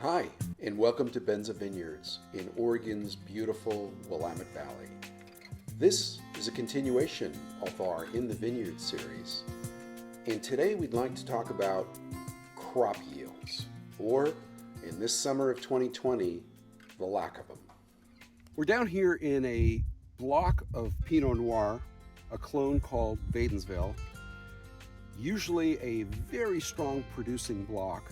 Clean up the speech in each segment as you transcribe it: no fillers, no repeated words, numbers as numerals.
Hi, and welcome to Benza Vineyards in Oregon's beautiful Willamette Valley. This is a continuation of our In the Vineyard series, and today we'd like to talk about crop yields, or in this summer of 2020, the lack of them. We're down here in a block of Pinot Noir, a clone called Wädenswil, usually a very strong producing block.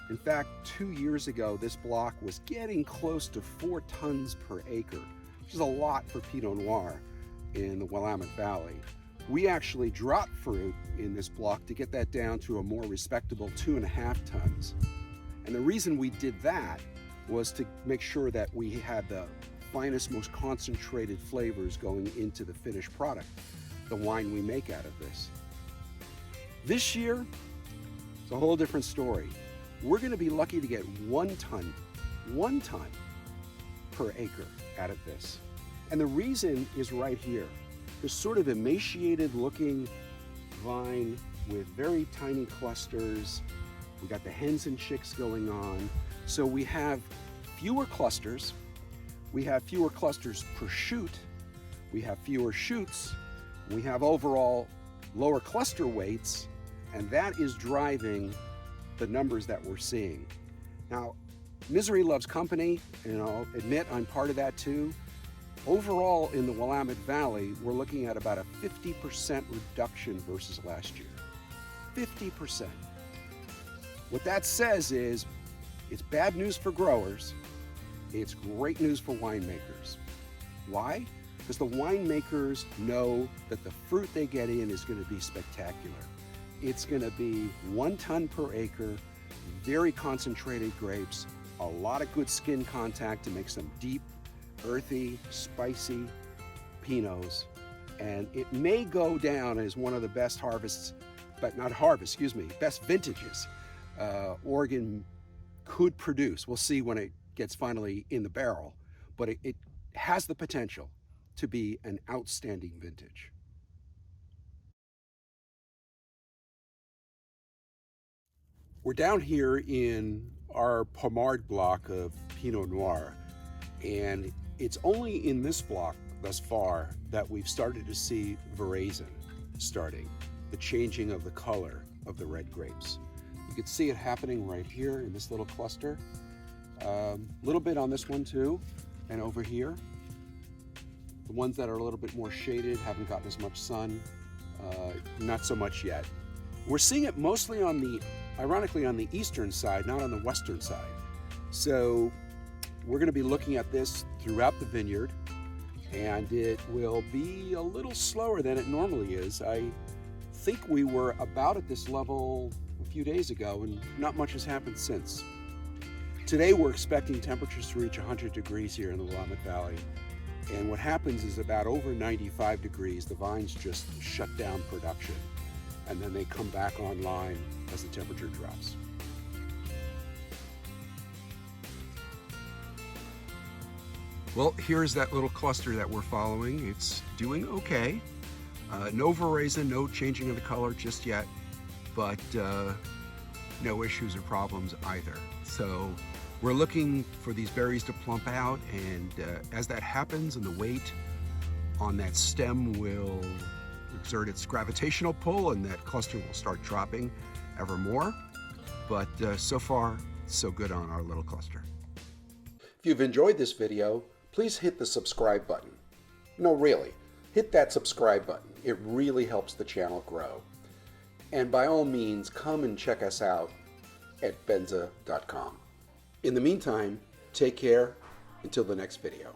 In fact, 2 years ago, this block was getting close to 4 tons per acre, which is a lot for Pinot Noir in the Willamette Valley. We actually dropped fruit in this block to get that down to a more respectable 2.5 tons. And the reason we did that was to make sure that we had the finest, most concentrated flavors going into the finished product, the wine we make out of this. This year, it's a whole different story. We're going to be lucky to get 1 ton per acre out of this. And the reason is right here. This sort of emaciated looking vine with very tiny clusters. We got the hens and chicks going on. So we have fewer clusters. We have fewer clusters per shoot. We have fewer shoots. We have overall lower cluster weights, and that is driving the numbers that we're seeing. Now, misery loves company, and I'll admit I'm part of that too. Overall, in the Willamette Valley, we're looking at about a 50% reduction versus last year. 50%. What that says is, it's bad news for growers, it's great news for winemakers. Why? Because the winemakers know that the fruit they get in is going to be spectacular. It's going to be 1 ton per acre, very concentrated grapes, a lot of good skin contact to make some deep, earthy, spicy Pinots. And it may go down as one of the best best vintages Oregon could produce. We'll see when it gets finally in the barrel, but it has the potential to be an outstanding vintage. We're down here in our Pommard block of Pinot Noir, and it's only in this block thus far that we've started to see veraison starting, the changing of the color of the red grapes. You can see it happening right here in this little cluster. A little bit on this one too, and over here. The ones that are a little bit more shaded, haven't gotten as much sun, not so much yet. We're seeing it mostly ironically on the eastern side, not on the western side. So we're going to be looking at this throughout the vineyard, and it will be a little slower than it normally is. I think we were about at this level a few days ago, and not much has happened since. Today we're expecting temperatures to reach 100 degrees here in the Willamette Valley. And what happens is about over 95 degrees, the vines just shut down production, and then they come back online as the temperature drops. Well, here's that little cluster that we're following. It's doing okay. No veraison, no changing of the color just yet, but no issues or problems either. So we're looking for these berries to plump out, and as that happens and the weight on that stem will exert its gravitational pull, and that cluster will start dropping ever more. But so far, so good on our little cluster. If you've enjoyed this video, please hit the subscribe button. No, really, hit that subscribe button. It really helps the channel grow. And by all means, come and check us out at benza.com. In the meantime, take care until the next video.